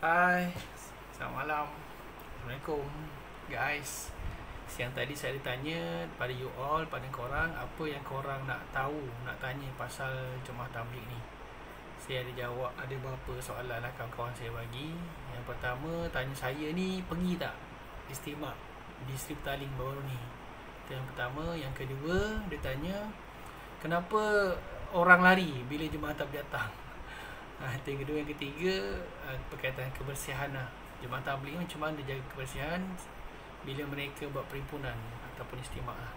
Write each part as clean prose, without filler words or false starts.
Hai, selamat malam. Assalamualaikum guys. Siang tadi saya ditanya pada you all, pada korang, apa yang korang nak tahu, nak tanya pasal Jemaah Tabligh ni. Saya ada jawab, ada beberapa soalan lah kawan-kawan saya bagi. Yang pertama, tanya saya ni pergi tak istimak di Sri Petaling baru ni. Itu yang pertama. Yang kedua, dia tanya kenapa orang lari bila Jemaah Tabligh datang. Itu yang kedua. Yang ketiga, berkaitan kebersihan lah. Jemaah Tabligh macam mana dia jaga kebersihan bila mereka buat perhimpunan ataupun istimak lah.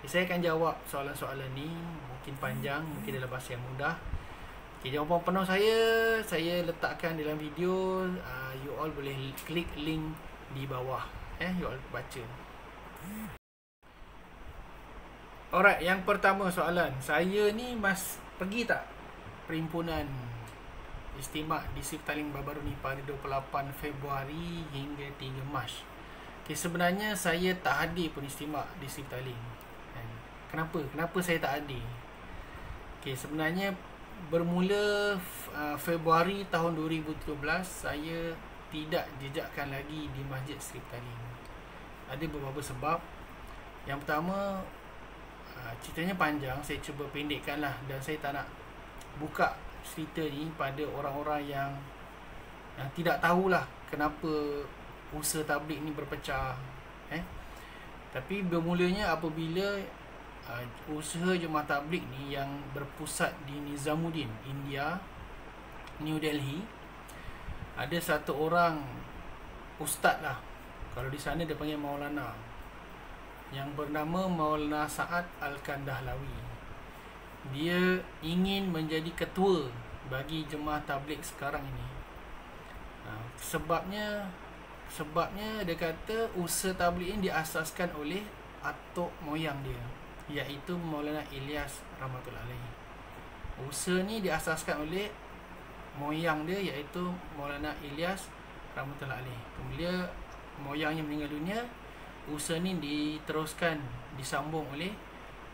Jadi saya akan jawab soalan-soalan ni. Mungkin panjang, mungkin dalam bahasa yang mudah. Jawapan penuh saya letakkan dalam video. You all boleh klik link di bawah. You all baca. Alright, yang pertama soalan. Saya ni pergi tak perhimpunan istimak di Sri Petaling baru-baru ni pada 28 Februari hingga 3 Mac. Sebenarnya saya tak hadir pun istimak di Sri Petaling. Kenapa saya tak hadir? Sebenarnya bermula Februari tahun 2017 saya tidak jejakkan lagi di Masjid Sri Petaling. Ada beberapa sebab. Yang pertama, ceritanya panjang, saya cuba pendekkan lah, dan saya tak nak buka cerita ni pada orang-orang yang tidak tahulah kenapa usaha tabligh ni berpecah. Tapi bermulanya apabila usaha Jemaah Tabligh ni yang berpusat di Nizamuddin, India, New Delhi. Ada satu orang ustaz lah, kalau di sana dia panggil Maulana, yang bernama Maulana Sa'ad Al-Kandahlawi. Dia ingin menjadi ketua bagi Jemaah Tabligh sekarang ini. Sebabnya dia kata usaha tabligh ini diasaskan oleh atuk moyang dia, iaitu Maulana Ilyas rahmatullahi alaihi. Usaha ni diasaskan oleh moyang dia, iaitu Maulana Ilyas rahmatullahi alaihi. Kemudian moyangnya meninggal dunia, usaha ni diteruskan, disambung oleh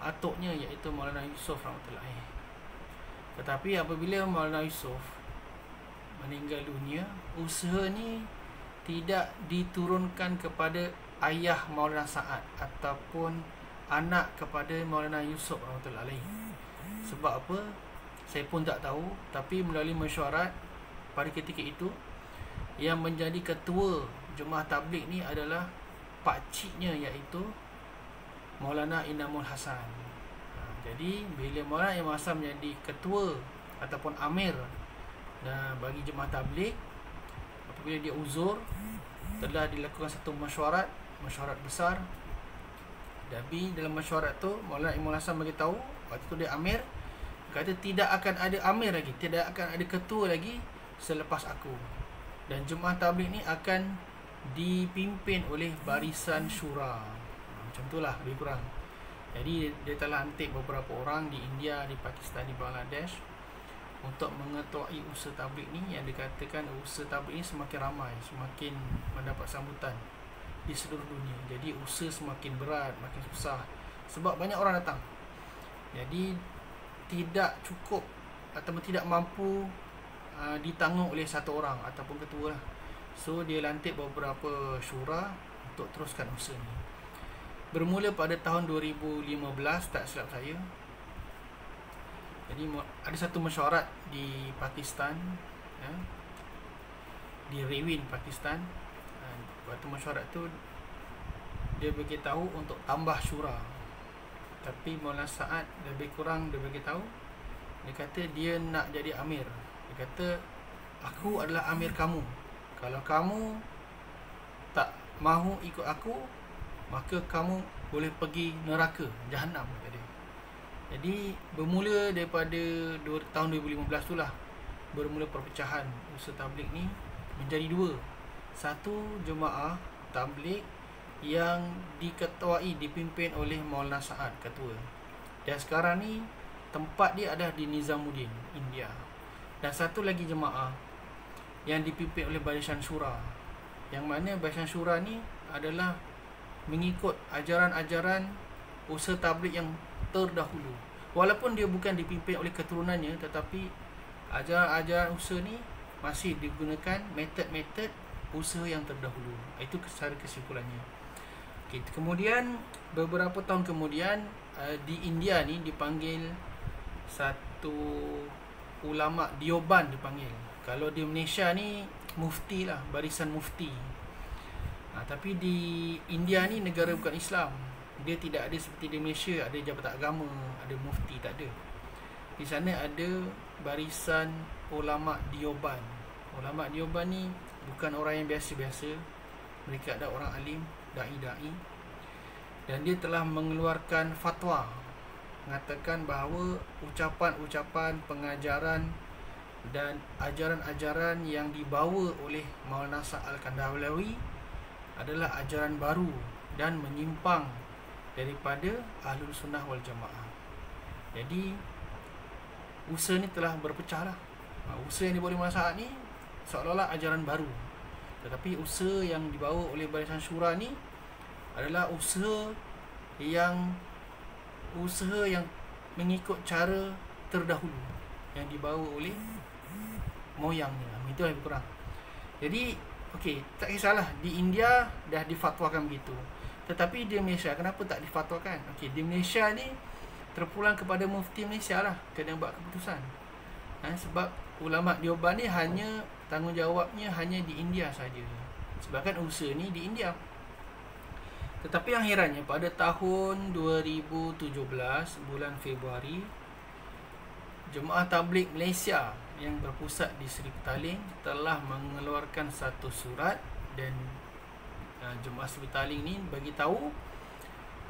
atuknya, iaitu Maulana Yusuf rahmatullahi alaihi. Tetapi apabila Maulana Yusuf meninggal dunia, usaha ni tidak diturunkan kepada ayah Maulana Sa'ad ataupun anak kepada Maulana Yusuf rahmatullahi alaihi. Sebab apa? Saya pun tak tahu. Tapi melalui mesyuarat pada ketika itu, yang menjadi ketua Jemaah Tabligh ni adalah pakciknya, iaitu Maulana Inamul Hasan. Jadi bila Maulana Inamul Hasan menjadi ketua ataupun amir bagi Jemaah Tabligh, apabila dia uzur, telah dilakukan satu mesyuarat besar. Tapi dalam mesyuarat tu Maulana Inamul Hasan beritahu, waktu tu dia amir, kata tidak akan ada amir lagi, tidak akan ada ketua lagi selepas aku, dan Jemaah Tabligh ni akan dipimpin oleh barisan syura. Macam itulah lebih kurang. Jadi dia telah lantik beberapa orang di India, di Pakistan, di Bangladesh untuk mengetuai usaha tabligh ni, yang dikatakan usaha tabligh ni semakin ramai, semakin mendapat sambutan di seluruh dunia. Jadi usaha semakin berat, makin susah sebab banyak orang datang. Jadi tidak cukup ataupun tidak mampu ditanggung oleh satu orang ataupun ketua lah. So dia lantik beberapa syura untuk teruskan usaha ni. Bermula pada tahun 2015, tak silap saya. Jadi ada satu mesyuarat di Pakistan, di Rewin, Pakistan. Waktu mesyuarat tu dia beritahu untuk tambah syura. Tapi Maulana Sa'ad lebih kurang dia beritahu, dia kata dia nak jadi amir. Dia kata, aku adalah amir kamu. Kalau kamu tak mahu ikut aku, maka kamu boleh pergi neraka, Jahannam, kata dia. Jadi bermula daripada tahun 2015 tu lah bermula perpecahan usaha tabligh ni menjadi dua. Satu, Jemaah Tabligh yang diketuai, dipimpin oleh Maulana Sa'ad, ketua. Dan sekarang ni tempat dia ada di Nizamuddin, India. Dan satu lagi jemaah yang dipimpin oleh Barisan Syura, yang mana Barisan Syura ni adalah mengikut ajaran-ajaran usaha tabligh yang terdahulu. Walaupun dia bukan dipimpin oleh keturunannya, tetapi ajaran-ajaran usaha ni masih digunakan metod-metod usaha yang terdahulu. Itu secara kesimpulannya. Okay. Kemudian beberapa tahun kemudian di India ni dipanggil satu ulama Dioban dipanggil. Kalau di Malaysia ni mufti lah, barisan mufti. Tapi di India ni negara bukan Islam. Dia tidak ada seperti di Malaysia, ada jabatan agama, ada mufti, tak ada. Di sana ada barisan ulama Dioban. Ulama Dioban ni bukan orang yang biasa-biasa. Mereka ada orang alim, da'i-da'i. Dan dia telah mengeluarkan fatwa mengatakan bahawa ucapan-ucapan, pengajaran dan ajaran-ajaran yang dibawa oleh Maulana Sa'ad Al-Kandhlawi adalah ajaran baru dan menyimpang daripada Ahlul Sunnah wal Jamaah. Jadi usaha ni telah berpecah lah. Usaha yang dibawa oleh Maulana Sa'ad ni seolah-olah ajaran baru, tetapi usaha yang dibawa oleh Barisan Syura ni adalah usaha yang mengikut cara terdahulu yang dibawa oleh moyangnya. Itu lebih kurang. Jadi okey, tak kisahlah di India dah difatwakan begitu. Tetapi di Malaysia kenapa tak difatwakan? Okey, di Malaysia ni terpulang kepada mufti Malaysia lah kena buat keputusan. Sebab ulama Dioban ni hanya tanggungjawabnya hanya di India saja. Sebabkan usaha ni di India. Tetapi yang herannya pada tahun 2017 bulan Februari, Jemaah Tabligh Malaysia yang berpusat di Seri Petaling telah mengeluarkan satu surat, dan Jemaah Seri Petaling ni bagi tahu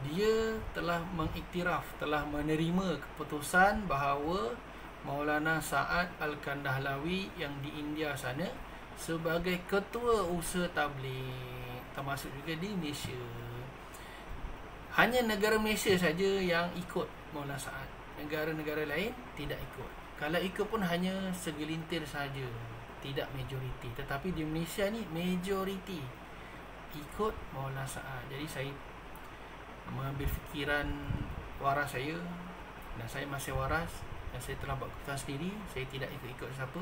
dia telah mengiktiraf, telah menerima keputusan bahawa Maulana Sa'ad Al-Kandhlawi yang di India sana sebagai ketua usaha tabligh, termasuk juga di Malaysia. Hanya negara Malaysia saja yang ikut Maulana Sa'ad. Negara-negara lain tidak ikut. Kalau ikut pun hanya segelintir saja, tidak majoriti. Tetapi di Malaysia ni majoriti ikut Maulana Sa'ad. Jadi saya mengambil fikiran waras saya, dan saya masih waras, dan saya telah buat keputusan sendiri. Saya tidak ikut-ikut siapa.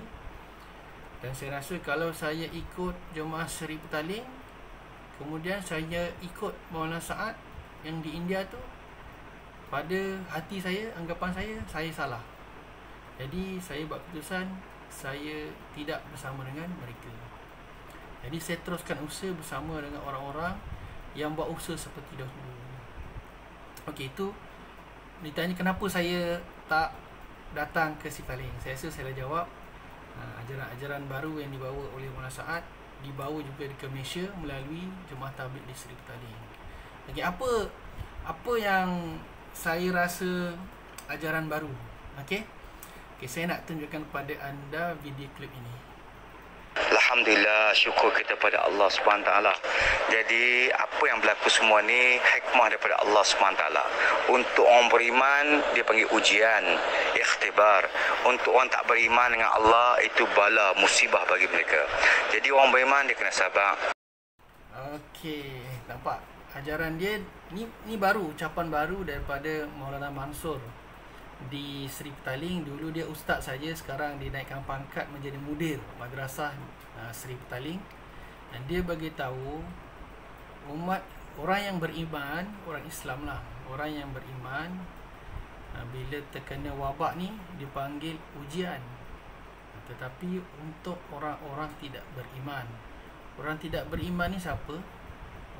Dan saya rasa kalau saya ikut Jemaah Seri Petaling, kemudian saya ikut Maulana Sa'ad yang di India tu, pada hati saya, anggapan saya salah. Jadi saya buat keputusan saya tidak bersama dengan mereka. Jadi saya teruskan usaha bersama dengan orang-orang yang buat usaha seperti dahulu. Okey, itu ditanya kenapa saya tak datang ke Seri Petaling. Saya rasa saya dah jawab. Ajaran-ajaran baru yang dibawa oleh Maulana Sa'ad dibawa juga ke Malaysia melalui Jemaah Tabligh di Seri Petaling. Okey, apa yang saya rasa ajaran baru? Okey, saya nak tunjukkan kepada anda video klip ini. Alhamdulillah, syukur kita pada Allah SWT. Jadi apa yang berlaku semua ni hikmah daripada Allah SWT. Untuk orang beriman dia panggil ujian, ikhtibar. Untuk orang tak beriman dengan Allah itu bala, musibah bagi mereka. Jadi orang beriman dia kena sabar. Okey, nampak ajaran dia ni baru, ucapan baru daripada Maulana Mansur di Seri Petaling. Dulu dia ustaz saja, sekarang dinaikkan pangkat menjadi mudir madrasah Seri Petaling. Dan dia bagi tahu umat, orang yang beriman, orang Islam lah, orang yang beriman bila terkena wabak ni dipanggil ujian. Tetapi untuk orang-orang tidak beriman, orang tidak beriman ni siapa?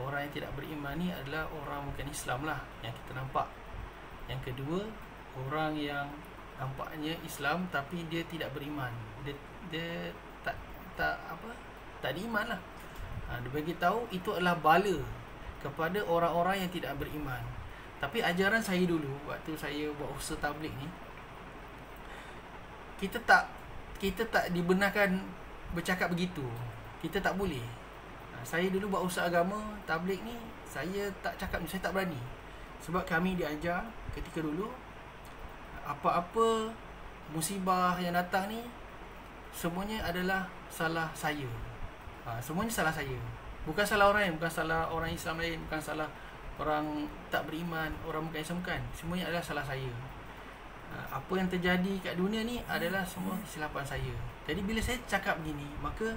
Orang yang tidak beriman ni adalah orang bukan Islam lah yang kita nampak. Yang kedua, orang yang nampaknya Islam tapi dia tidak beriman. Dia tak beriman lah. Dia bagi tahu itu adalah bala kepada orang-orang yang tidak beriman. Tapi ajaran saya dulu waktu saya buat usaha tabligh ni, kita tak dibenarkan bercakap begitu. Kita tak boleh. Saya dulu buat usaha agama tabligh ni, saya tak cakap ni, saya tak berani. Sebab kami diajar ketika dulu, apa-apa musibah yang datang ni semuanya adalah salah saya. Semuanya salah saya. Bukan salah orang lain, bukan salah orang Islam lain, bukan salah orang tak beriman, orang bukan Islam, bukan. Semuanya adalah salah saya. Apa yang terjadi kat dunia ni adalah semua kesilapan saya. Jadi bila saya cakap begini, maka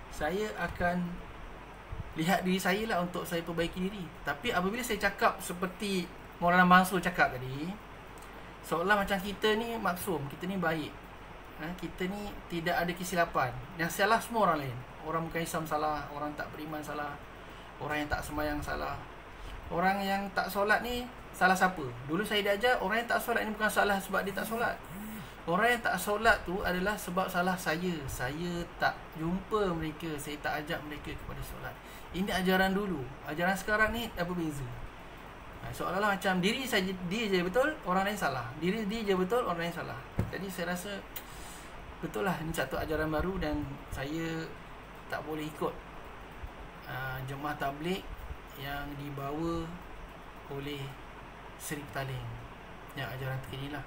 saya akan lihat diri saya lah untuk saya perbaiki diri. Tapi apabila saya cakap seperti Maulana Mansur cakap tadi, seolah macam kita ni maksum, kita ni baik, kita ni tidak ada kesilapan. Yang salah semua orang lain. Orang bukan Islam salah, orang tak beriman salah, orang yang tak sembahyang salah. Orang yang tak solat ni salah siapa? Dulu saya diajar orang yang tak solat ni bukan salah sebab dia tak solat. Orang yang tak solat tu adalah sebab salah saya. Saya tak jumpa mereka, saya tak ajak mereka kepada solat. Ini ajaran dulu. Ajaran sekarang ni apa beza? Seolah-olah macam diri saya, dia je betul, orang lain salah. Diri dia je betul, orang lain salah. Jadi saya rasa betul lah, ini satu ajaran baru dan saya tak boleh ikut jemaah tabligh yang dibawa oleh Seri Petaling, yang ajaran terkini lah.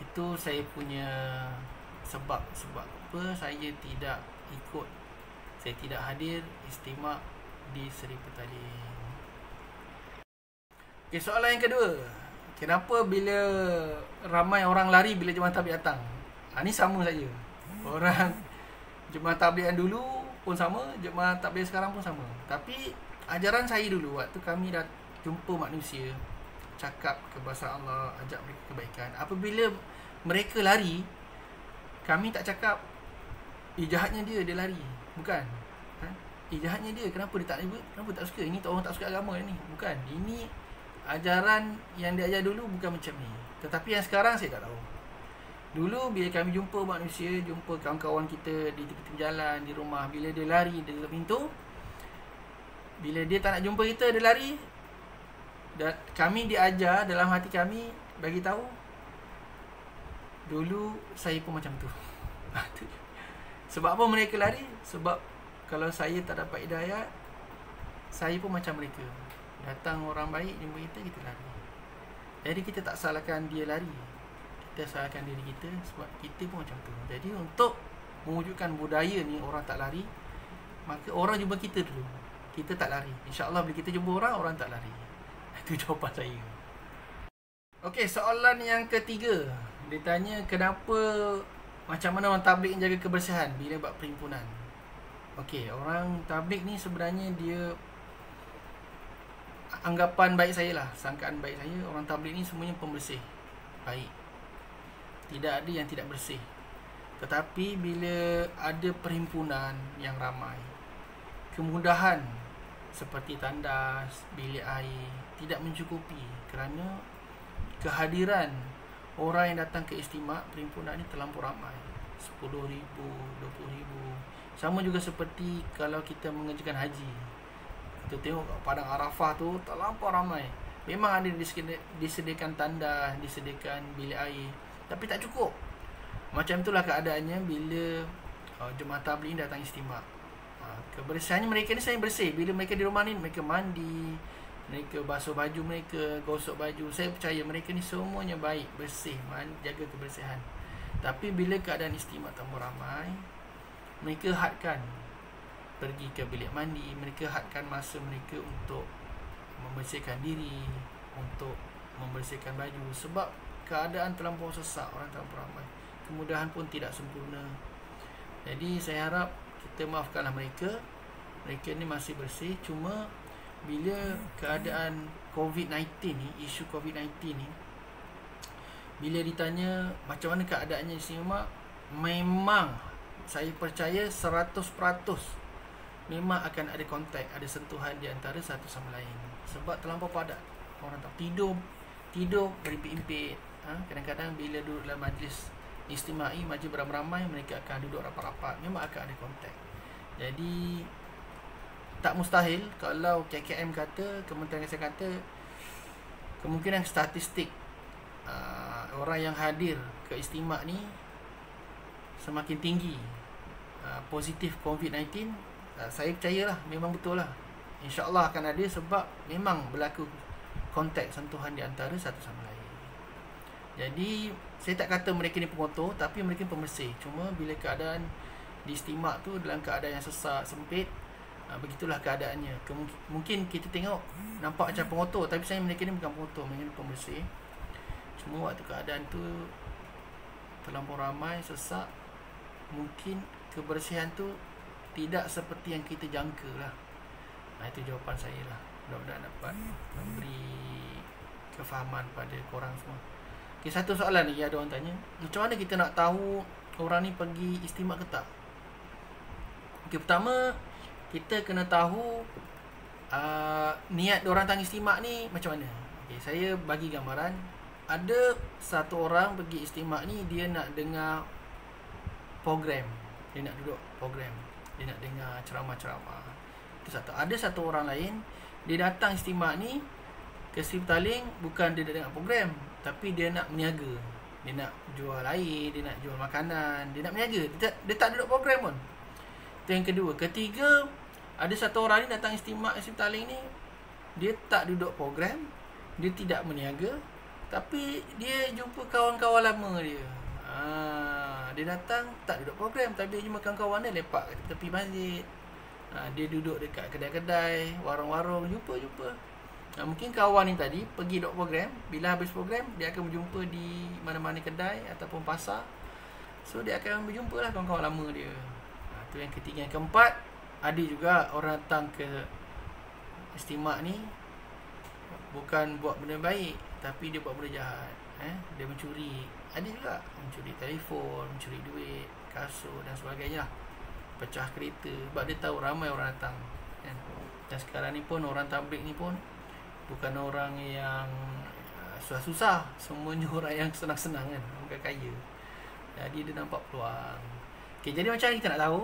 Itu saya punya sebab apa saya tidak ikut, saya tidak hadir istimak di Seri Petaling. Okay, soalan yang kedua, kenapa bila ramai orang lari bila jemaah tabligh datang? Ni sama saja. Orang jemaah tabligh yang dulu pun sama, jemaah tabligh sekarang pun sama. Tapi ajaran saya dulu waktu kami dah jumpa manusia, cakap kebesaran Allah, ajak mereka kebaikan. Apabila mereka lari, kami tak cakap jahatnya dia lari. Bukan. Jahatnya dia, kenapa dia tak suka? Ini orang tak suka agama ni. Bukan. Ini ajaran yang diajar dulu bukan macam ni. Tetapi yang sekarang saya tak tahu. Dulu bila kami jumpa manusia, jumpa kawan-kawan kita di tepi-tepi jalan, di rumah, bila dia lari dari pintu, bila dia tak nak jumpa kita, dia lari. Dan kami diajar dalam hati kami, bagi tahu dulu saya pun macam tu. Sebab apa mereka lari? Sebab kalau saya tak dapat hidayah, saya pun macam mereka. Datang orang baik jumpa kita lari. Jadi kita tak salahkan dia lari, kita salahkan diri kita sebab kita pun macam tu. Jadi untuk mewujudkan budaya ni orang tak lari, maka orang jumpa kita dulu, kita tak lari. InsyaAllah bila kita jumpa orang tak lari. Itu jawapan saya. Okey, soalan yang ketiga, dia tanya kenapa, macam mana orang tabligh jaga kebersihan bila buat perhimpunan. Okey, orang tabligh ni sebenarnya dia, anggapan baik saya lah, sangkaan baik saya, orang tabligh ni semuanya pembersih baik, tidak ada yang tidak bersih. Tetapi bila ada perhimpunan yang ramai, kemudahan seperti tandas, bilik air tidak mencukupi kerana kehadiran orang yang datang ke istimak perhimpunan ni terlampau ramai, 10,000, 20,000. Sama juga seperti kalau kita mengerjakan haji, kita tengok padang Arafah tu terlampau ramai. Memang ada disediakan tandas, disediakan bilik air, tapi tak cukup. Macam itulah keadaannya bila jemaah tabligh datang istimak. Kebersihannya mereka ni saya bersih. Bila mereka di rumah ni, mereka mandi, mereka basuh baju mereka, gosok baju. Saya percaya mereka ni semuanya baik, bersih, jaga kebersihan. Tapi bila keadaan istimak tambah ramai, mereka hadkan pergi ke bilik mandi, mereka hadkan masa mereka untuk membersihkan diri, untuk membersihkan baju. Sebab keadaan terlampau sesak, orang terlampau ramai, kemudahan pun tidak sempurna. Jadi saya harap kita maafkanlah mereka. Mereka ni masih bersih. Cuma bila keadaan COVID-19 ni, isu COVID-19 ni, bila ditanya macam mana keadaannya di sini, memang saya percaya 100% memang akan ada kontak, ada sentuhan di antara satu sama lain. Sebab terlampau padat. Orang tak tidur berimpit-impit. Kadang-kadang bila duduk dalam majlis istimai, majlis beramai-ramai, mereka akan duduk rapat-rapat. Memang akan ada kontak. Jadi tak mustahil kalau KKM kata, Kementerian Kesihatan kata, kemungkinan statistik orang yang hadir ke istimak ni semakin tinggi positif COVID-19. Saya percayalah, memang betul lah. InsyaAllah akan ada sebab memang berlaku kontak, sentuhan di antara satu sama lain. Jadi saya tak kata mereka ni pengotor, tapi mereka pembersih. Cuma bila keadaan di istimak tu dalam keadaan yang sesak, sempit, begitulah keadaannya. Mungkin kita tengok nampak macam pengotor, tapi sebenarnya mereka ni bukan pengotor, mereka ni pembersih. Cuma waktu keadaan tu terlampau ramai, sesak, mungkin kebersihan tu tidak seperti yang kita jangka lah. Itu jawapan saya lah. Mudah-mudahan dapat memberi kefahaman pada korang semua. Okay, satu soalan lagi ada orang tanya, macam mana kita nak tahu orang ni pergi istimak ke tak? Okay, pertama kita kena tahu niat orang tang istimak ni macam mana. Okay, saya bagi gambaran. Ada satu orang pergi istimak ni, dia nak dengar program, dia nak duduk program, dia nak dengar ceramah-ceramah. Itu satu. Ada satu orang lain, dia datang istimak ni ke Sri Petaling, bukan dia nak dengar program, tapi dia nak berniaga. Dia nak jual air, dia nak jual makanan, dia nak berniaga. Dia tak duduk program pun. Itu yang kedua. Ketiga, ada satu orang ni datang istimak Sri Petaling ni, dia tak duduk program, dia tidak berniaga, tapi dia jumpa kawan-kawan lama dia. Dia datang tak duduk program, tapi dia jumpa kawan-kawan dia lepak kat tepi masjid. Dia duduk dekat kedai-kedai, warung-warung, jumpa. Mungkin kawan ni tadi pergi duduk program, bila habis program dia akan berjumpa di mana-mana kedai ataupun pasar. So dia akan berjumpa lah kawan-kawan lama dia. Itu yang ketiga. Yang keempat, ada juga orang datang ke istimak ni bukan buat benda baik, tapi dia buat benda jahat. Dia mencuri. Ada juga mencuri telefon, mencuri duit, kasut dan sebagainya, pecah kereta. Sebab dia tahu ramai orang datang, kan? Dan sekarang ni pun orang tabligh ni pun bukan orang yang susah-susah, semuanya orang yang senang-senang, kan, bukan kaya. Jadi dia nampak peluang. Okay, jadi macam kita nak tahu,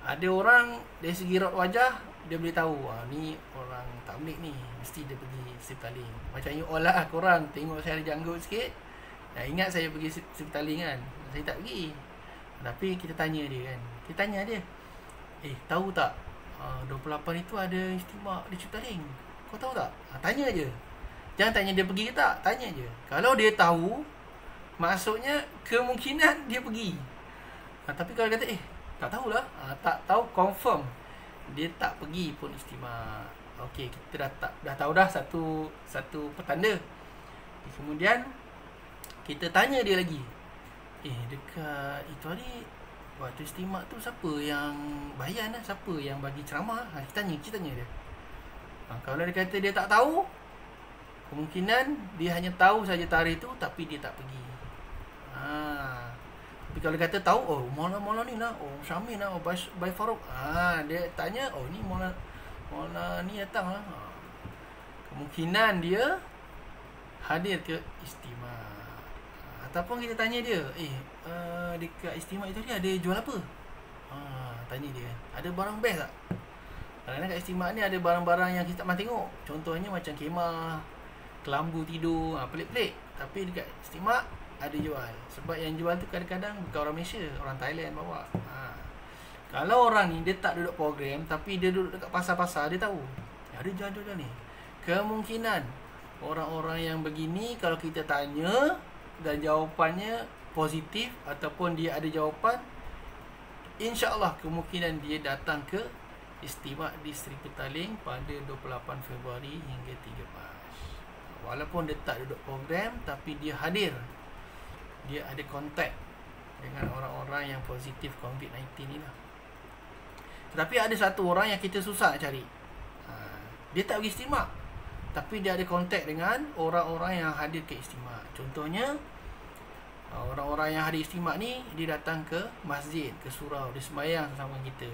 ada orang dari segi raut wajah dia boleh tahu ni orang tabligh ni, mesti dia pergi Sri Petaling. Macam you all lah, korang tengok saya ada janggut sikit, ingat saya pergi Sri Petaling kan. Saya tak pergi, tapi kita tanya dia kan. Kita tanya dia, tahu tak 28 itu ada istimak di Sri Petaling, kau tahu tak? Tanya je. Jangan tanya dia pergi ke tak, tanya je. Kalau dia tahu, maksudnya kemungkinan dia pergi. Tapi kalau kata tak tahulah, tak tahu, confirm dia tak pergi pun istimak. Okey, kita dah tahu dah satu petanda. Kemudian kita tanya dia lagi, dekat itu hari waktu istimak tu siapa yang bayan lah, siapa yang bagi ceramah? Kita tanya dia. Kalau dia kata dia tak tahu, kemungkinan dia hanya tahu saja tarikh tu, tapi dia tak pergi. Tapi kalau dia kata tahu, Maulana ni lah, Syamil lah, Bayi Farouk, dia tanya, ni Maulana ni datang lah, kemungkinan dia hadir ke istimak. Ataupun kita tanya dia, dekat istimak itu dia ada jual apa? Tanya dia, ada barang best tak? Kadang-kadang kat istimak ni ada barang-barang yang kita tak pernah tengok. Contohnya macam kemah, kelambu tidur, pelik-pelik. Tapi dekat istimak ada jual. Sebab yang jual tu kadang-kadang bukan orang Malaysia, orang Thailand bawa. Kalau orang ni dia tak duduk program, tapi dia duduk dekat pasar-pasar, dia tahu ada jual-jual ni. Kemungkinan orang-orang yang begini, kalau kita tanya dan jawapannya positif ataupun dia ada jawapan, insya-Allah kemungkinan dia datang ke istimak di Sri Petaling pada 28 Februari hingga 3 Mac. Walaupun dia tak duduk program, tapi dia hadir. Dia ada kontak dengan orang-orang yang positif COVID-19 ni lah. Tetapi ada satu orang yang kita susah nak cari. Dia tak pergi istimak, tapi dia ada kontak dengan orang-orang yang hadir ke istimak. Contohnya, orang-orang yang hadir istimak ni, dia datang ke masjid, ke surau, dia sembahyang sama kita.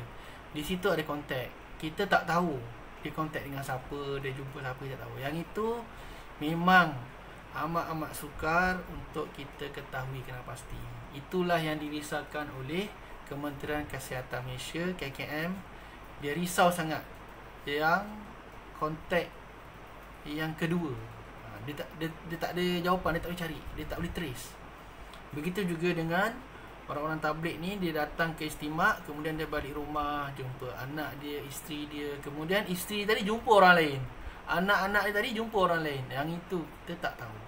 Di situ ada kontak. Kita tak tahu dia kontak dengan siapa, dia jumpa siapa, kita tak tahu. Yang itu memang amat-amat sukar untuk kita ketahui kena pasti. Itulah yang dirisaukan oleh Kementerian Kesihatan Malaysia, KKM. Dia risau sangat yang kontak yang kedua. Dia tak ada jawapan, dia tak boleh cari, dia tak boleh trace. Begitu juga dengan orang-orang tabligh ni, dia datang ke istimak, kemudian dia balik rumah, jumpa anak dia, isteri dia, kemudian isteri tadi jumpa orang lain, anak-anak dia tadi jumpa orang lain. Yang itu kita tak tahu.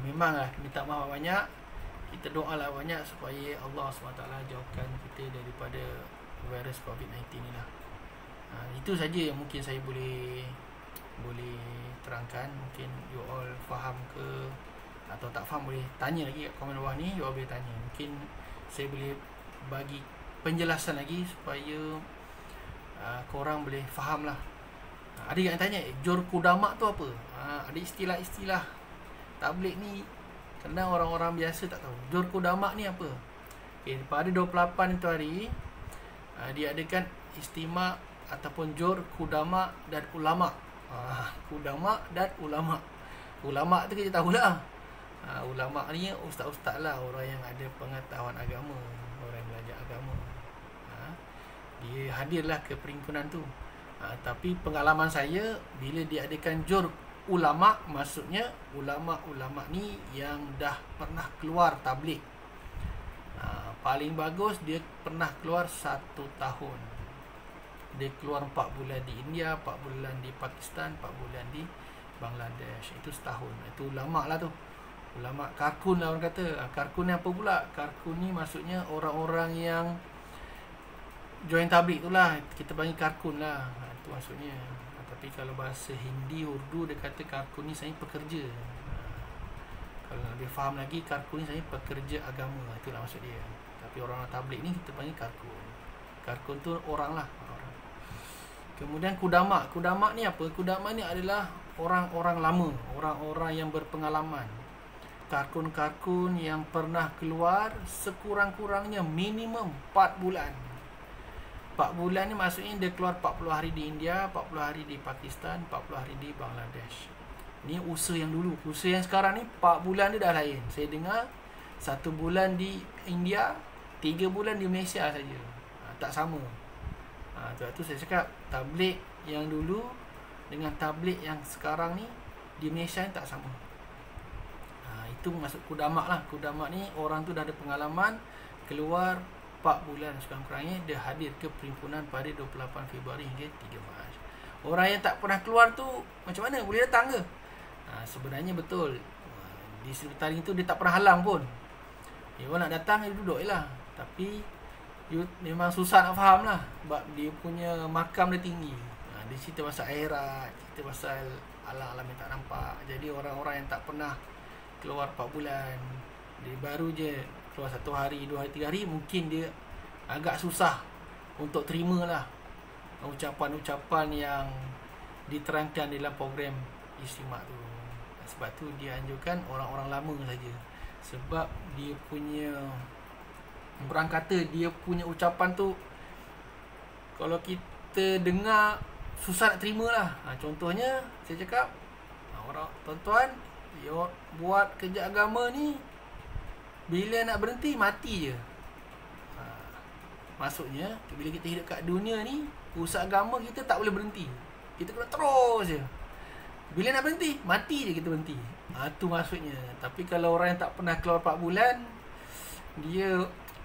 Memanglah minta maaf banyak, kita doalah banyak supaya Allah SWT jauhkan kita daripada virus COVID-19 ni lah. Itu saja yang mungkin saya boleh terangkan. Mungkin you all faham ke atau tak faham boleh tanya lagi kat komen bawah ni. You all boleh tanya, mungkin saya boleh bagi penjelasan lagi supaya korang boleh faham lah. Ada yang tanya jor kudamak tu apa? Ada istilah-istilah tabligh ni kadang orang-orang biasa tak tahu. Jor kudamak ni apa? Pada 28 itu hari diadakan istimak ataupun jor kudamak dan ulama. Kudamak dan ulama. Ulama tu kita tahulah. Ulama ni ustaz-ustaz lah, orang yang ada pengetahuan agama, orang yang belajar agama. Dia hadirlah ke perhimpunan tu. Tapi pengalaman saya bila diadakan jor ulama, maksudnya ulama-ulama ni yang dah pernah keluar tabligh. Paling bagus dia pernah keluar 1 tahun. Dia keluar 4 bulan di India, 4 bulan di Pakistan, 4 bulan di Bangladesh. Itu setahun. Itu ulama lah tu. Ulama karkun lah orang kata. Karkun ni apa pula? Karkun ni maksudnya orang-orang yang join tabligh tu lah. Kita panggil karkun lah. Itu maksudnya. Tapi kalau bahasa Hindi, Urdu, dia kata karkun ni saya pekerja. Kalau dia faham lagi, karkun ni saya pekerja agama. Itulah maksud dia. Tapi orang tabligh ni kita panggil karkun. Karkun tu orang lah. Kemudian kudamak. Kudamak ni apa? Kudamak ni adalah orang-orang lama, orang-orang yang berpengalaman. Karkun-karkun yang pernah keluar sekurang-kurangnya minimum 4 bulan. 4 bulan ni maksudnya dia keluar 40 hari di India, 40 hari di Pakistan, 40 hari di Bangladesh. Ni usaha yang dulu. Usaha yang sekarang ni 4 bulan dia dah lain. Saya dengar 1 bulan di India, 3 bulan di Malaysia saja. Tak sama. Sebab tu saya cakap tabligh yang dulu dengan tabligh yang sekarang ni di Malaysia ni tak sama. Itu masuk kudamak lah. Kudamak ni orang tu dah ada pengalaman, keluar 4 bulan sekurang-kurangnya, dia hadir ke perhimpunan pada 28 Februari hingga 3 Mac. Orang yang tak pernah keluar tu macam mana? Boleh datang ke? Sebenarnya betul. Di sekretariat tu dia tak pernah halang pun. Orang nak datang, dia duduk je lah. Tapi memang susah nak faham lah. Sebab dia punya makam dia tinggi. Dia cerita pasal akhirat, cerita pasal alam-alam yang tak nampak. Jadi orang-orang yang tak pernah keluar 4 bulan, dia baru je keluar 1 hari, 2 hari, 3 hari, mungkin dia agak susah untuk terima lah ucapan-ucapan yang diterangkan dalam program istimak tu. Sebab tu dia anjurkan orang-orang lama saja. Sebab dia punya, orang kata dia punya ucapan tu kalau kita dengar susah nak terima lah. Contohnya saya cakap, orang tuan-tuan buat kerja agama ni bila nak berhenti mati je. Maksudnya bila kita hidup kat dunia ni, usaha agama kita tak boleh berhenti. Kita kena terus je. Bila nak berhenti, mati je kita berhenti. Tu maksudnya. Tapi kalau orang yang tak pernah keluar 4 bulan, dia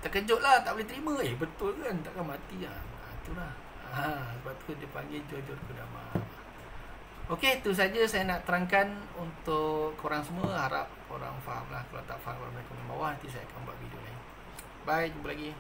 terkejut lah, tak boleh terima. Betul kan, takkan mati lah. Itulah. Sebab tu dia panggil jor kudamak. Okey, itu saja saya nak terangkan untuk korang semua. Harap korang faham lah. Kalau tak faham, korang boleh komen bawah. Nanti saya akan buat video lain. Bye, jumpa lagi.